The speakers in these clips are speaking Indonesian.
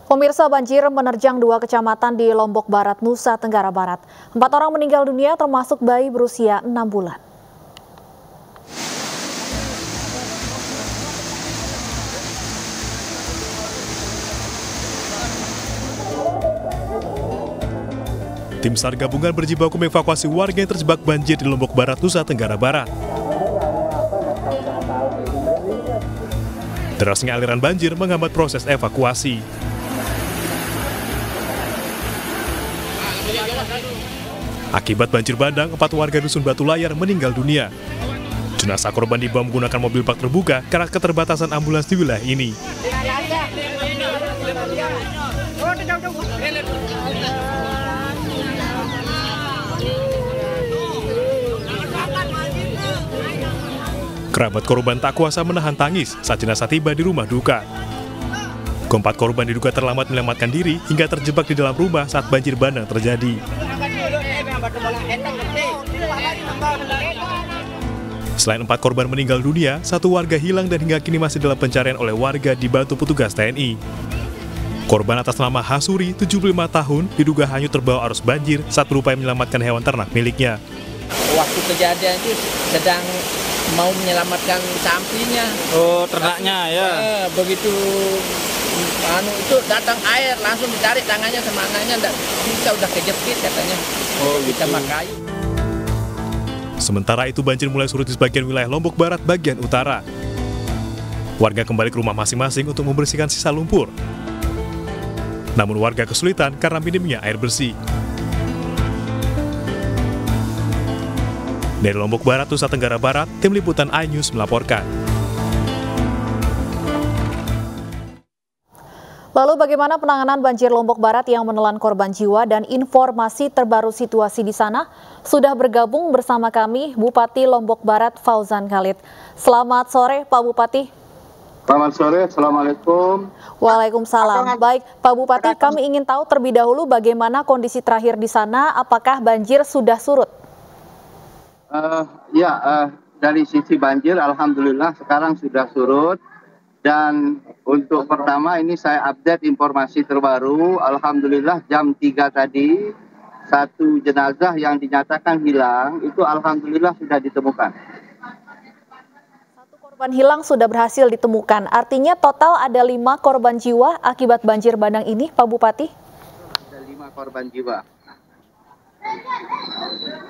Pemirsa, banjir menerjang 2 kecamatan di Lombok Barat, Nusa Tenggara Barat. 4 orang meninggal dunia termasuk bayi berusia 6 bulan. Tim SAR gabungan berjibaku mengevakuasi warga yang terjebak banjir di Lombok Barat, Nusa Tenggara Barat. Derasnya aliran banjir menghambat proses evakuasi. Akibat banjir bandang, 4 warga dusun Batu Layar meninggal dunia. Jenazah korban dibawa menggunakan mobil bak terbuka karena keterbatasan ambulans di wilayah ini. Kerabat korban tak kuasa menahan tangis saat jenazah tiba di rumah duka. Keempat korban diduga terlambat menyelamatkan diri hingga terjebak di dalam rumah saat banjir bandang terjadi. Selain 4 korban meninggal dunia, 1 warga hilang dan hingga kini masih dalam pencarian oleh warga dibantu petugas TNI. Korban atas nama Hasuri, 75 tahun, diduga hanyut terbawa arus banjir saat berupaya menyelamatkan hewan ternak miliknya. Waktu kejadian itu sedang mau menyelamatkan sapinya. Oh, ternaknya ya. Begitu itu datang air, langsung ditarik tangannya sama anaknya, enggak bisa, udah kejepit katanya. Oh, gitu. Kita makai. Sementara itu banjir mulai surut di sebagian wilayah Lombok Barat bagian utara. Warga kembali ke rumah masing-masing untuk membersihkan sisa lumpur. Namun warga kesulitan karena minimnya air bersih. Dari Lombok Barat, Nusa Tenggara Barat, Tim Liputan iNews melaporkan. Lalu bagaimana penanganan banjir Lombok Barat yang menelan korban jiwa dan informasi terbaru situasi di sana? Sudah bergabung bersama kami Bupati Lombok Barat Fauzan Khalid. Selamat sore Pak Bupati. Selamat sore, Assalamualaikum. Waalaikumsalam. Baik Pak Bupati, kami ingin tahu terlebih dahulu bagaimana kondisi terakhir di sana, apakah banjir sudah surut? Dari sisi banjir alhamdulillah sekarang sudah surut. Dan untuk pertama ini saya update informasi terbaru. Alhamdulillah jam 3 tadi 1 jenazah yang dinyatakan hilang itu alhamdulillah sudah ditemukan. 1 korban hilang sudah berhasil ditemukan. Artinya total ada 5 korban jiwa akibat banjir bandang ini, Pak Bupati? Ada 5 korban jiwa.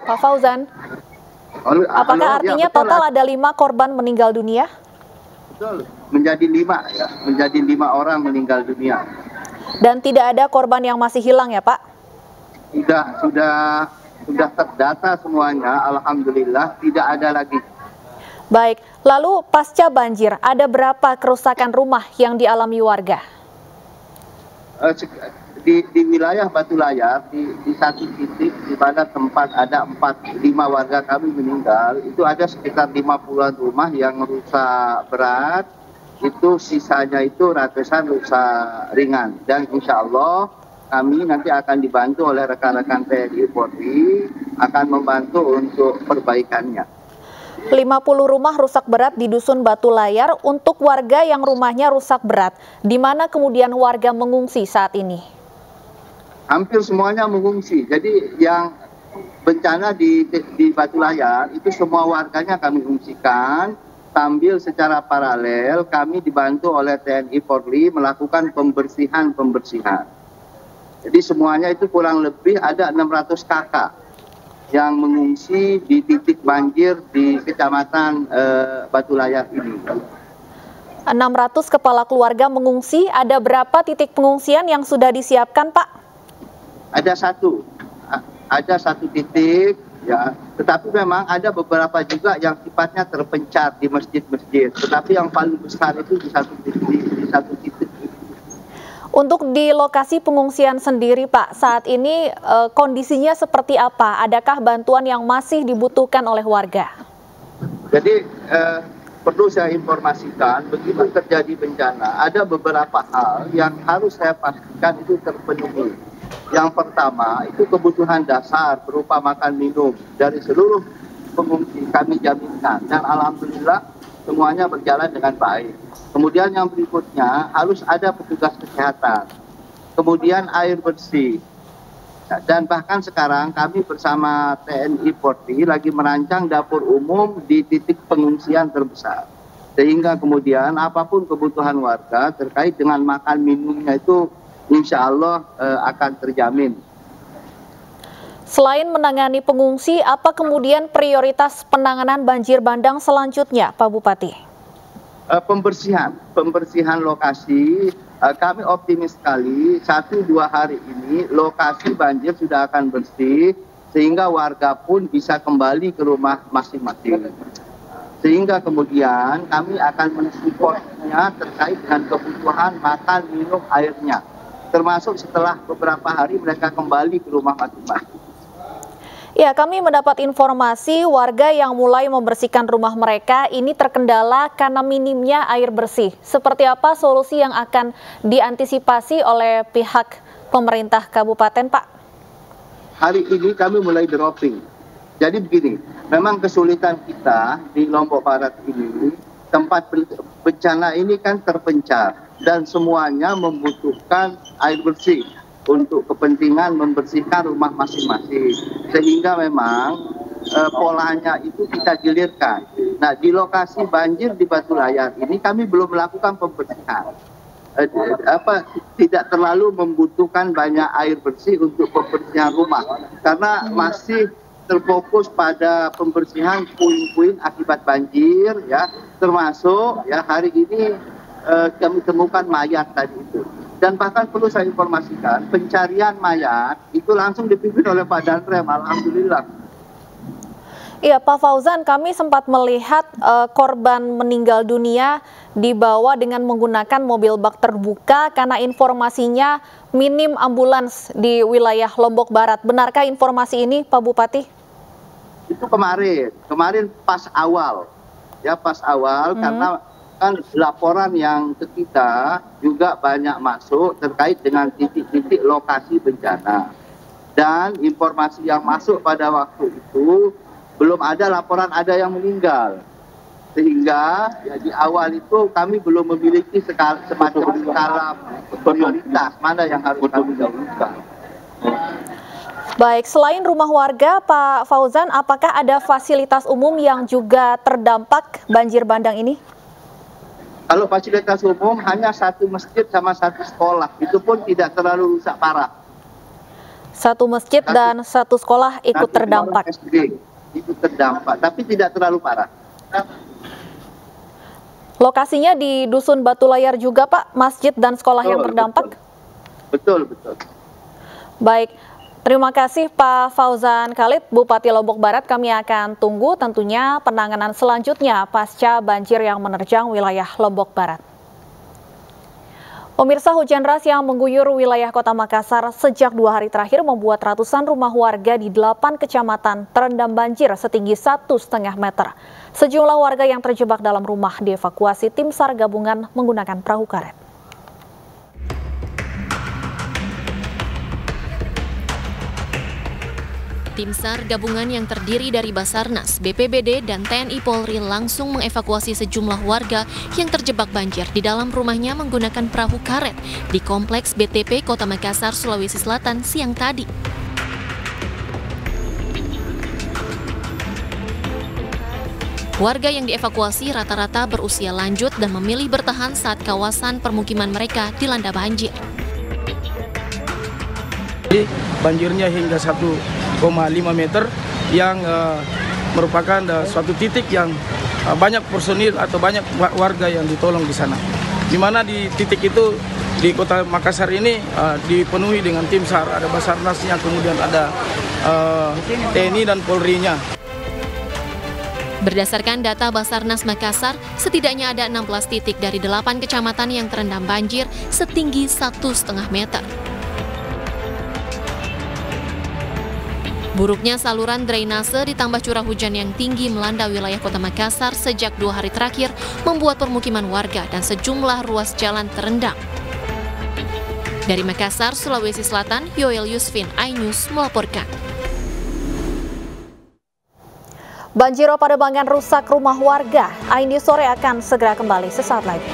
Pak Fauzan, apakah artinya total ada 5 korban meninggal dunia? Betul, menjadi 5 ya, menjadi 5 orang meninggal dunia. Dan tidak ada korban yang masih hilang ya Pak? Sudah terdata semuanya, alhamdulillah tidak ada lagi. Baik, lalu pasca banjir ada berapa kerusakan rumah yang dialami warga? Di wilayah Batu Layar, di satu titik di mana tempat ada 4-5 warga kami meninggal, itu ada sekitar 50-an rumah yang rusak berat, itu sisanya itu ratusan rusak ringan. Dan insya Allah kami nanti akan dibantu oleh rekan-rekan TNI Polri, akan membantu untuk perbaikannya. 50 rumah rusak berat di Dusun Batu Layar. Untuk warga yang rumahnya rusak berat, di mana kemudian warga mengungsi saat ini? Hampir semuanya mengungsi. Jadi yang bencana di Batu Layar itu semua warganya kami ungsikan, sambil secara paralel kami dibantu oleh TNI Polri melakukan pembersihan. Jadi semuanya itu kurang lebih ada 600 kakak yang mengungsi di titik banjir di Kecamatan Batu Layar ini. 600 kepala keluarga mengungsi. Ada berapa titik pengungsian yang sudah disiapkan, Pak? Ada satu titik ya, tetapi memang ada beberapa juga yang sifatnya terpencar di masjid-masjid, tetapi yang paling besar itu di satu titik. Untuk di lokasi pengungsian sendiri Pak, saat ini kondisinya seperti apa? Adakah bantuan yang masih dibutuhkan oleh warga? Jadi perlu saya informasikan, begitu terjadi bencana, ada beberapa hal yang harus saya pastikan itu terpenuhi. Yang pertama itu kebutuhan dasar berupa makan minum dari seluruh pengungsi kami jaminkan, dan alhamdulillah semuanya berjalan dengan baik. Kemudian yang berikutnya harus ada petugas kesehatan. kemudian air bersih. Dan bahkan sekarang kami bersama TNI Polri lagi merancang dapur umum di titik pengungsian terbesar. Sehingga kemudian apapun kebutuhan warga terkait dengan makan minumnya itu insya Allah akan terjamin. Selain menangani pengungsi, apa kemudian prioritas penanganan banjir bandang selanjutnya, Pak Bupati? Pembersihan lokasi. Kami optimis sekali 1-2 hari ini lokasi banjir sudah akan bersih sehingga warga pun bisa kembali ke rumah masing-masing. Sehingga kemudian kami akan mensupportnya terkait dengan kebutuhan makan, minum, airnya. Termasuk setelah beberapa hari mereka kembali ke rumah masing-masing. Ya, kami mendapat informasi warga yang mulai membersihkan rumah mereka ini terkendala karena minimnya air bersih. Seperti apa solusi yang akan diantisipasi oleh pihak pemerintah kabupaten, Pak? Hari ini kami mulai dropping. Jadi begini, memang kesulitan kita di Lombok Barat ini, tempat bencana ini kan terpencar dan semuanya membutuhkan air bersih untuk kepentingan membersihkan rumah masing-masing. Sehingga memang polanya itu kita gilirkan. Nah, di lokasi banjir di Batu Layar ini kami belum melakukan pembersihan. Tidak terlalu membutuhkan banyak air bersih untuk pembersihan rumah. Karena masih terfokus pada pembersihan puing-puing akibat banjir, ya, termasuk ya hari ini kami temukan mayat tadi itu. Dan bahkan perlu saya informasikan, pencarian mayat itu langsung dipimpin oleh Pak Danrem, alhamdulillah. Iya, Pak Fauzan, kami sempat melihat korban meninggal dunia dibawa dengan menggunakan mobil bak terbuka karena informasinya minim ambulans di wilayah Lombok Barat. Benarkah informasi ini, Pak Bupati? Itu kemarin pas awal, ya pas awal karena kan laporan yang ke kita juga banyak masuk terkait dengan titik-titik lokasi bencana. Dan informasi yang masuk pada waktu itu belum ada laporan ada yang meninggal. Sehingga ya, di awal itu kami belum memiliki semacam skala prioritas mana yang harus kami dahulukan. Baik, selain rumah warga, Pak Fauzan, apakah ada fasilitas umum yang juga terdampak banjir bandang ini? Kalau fasilitas umum hanya satu masjid sama satu sekolah, itu pun tidak terlalu rusak parah. Satu masjid dan satu sekolah ikut terdampak. SD, itu terdampak, tapi tidak terlalu parah. Lokasinya di Dusun Batu Layar juga, Pak, masjid dan sekolah yang terdampak? Betul. Baik. Terima kasih Pak Fauzan Khalid, Bupati Lombok Barat. Kami akan tunggu tentunya penanganan selanjutnya pasca banjir yang menerjang wilayah Lombok Barat. Pemirsa, hujan deras yang mengguyur wilayah Kota Makassar sejak 2 hari terakhir membuat ratusan rumah warga di 8 kecamatan terendam banjir setinggi 1,5 meter. Sejumlah warga yang terjebak dalam rumah dievakuasi tim SAR gabungan menggunakan perahu karet. Tim SAR gabungan yang terdiri dari Basarnas, BPBD, dan TNI Polri langsung mengevakuasi sejumlah warga yang terjebak banjir di dalam rumahnya menggunakan perahu karet di Kompleks BTP Kota Makassar, Sulawesi Selatan siang tadi. Warga yang dievakuasi rata-rata berusia lanjut dan memilih bertahan saat kawasan permukiman mereka dilanda banjir. Banjirnya hingga 1,5 meter yang merupakan suatu titik yang banyak personil atau banyak warga yang ditolong di sana. Di mana di titik itu di Kota Makassar ini dipenuhi dengan tim SAR, ada Basarnasnya, kemudian ada TNI dan Polri-nya. Berdasarkan data Basarnas Makassar, setidaknya ada 16 titik dari 8 kecamatan yang terendam banjir setinggi 1,5 meter. Buruknya saluran drainase ditambah curah hujan yang tinggi melanda wilayah Kota Makassar sejak 2 hari terakhir membuat permukiman warga dan sejumlah ruas jalan terendam. Dari Makassar, Sulawesi Selatan, Yoel Yusfin, iNews melaporkan. Banjir pada Pademangan rusak rumah warga. iNews sore akan segera kembali sesaat lagi.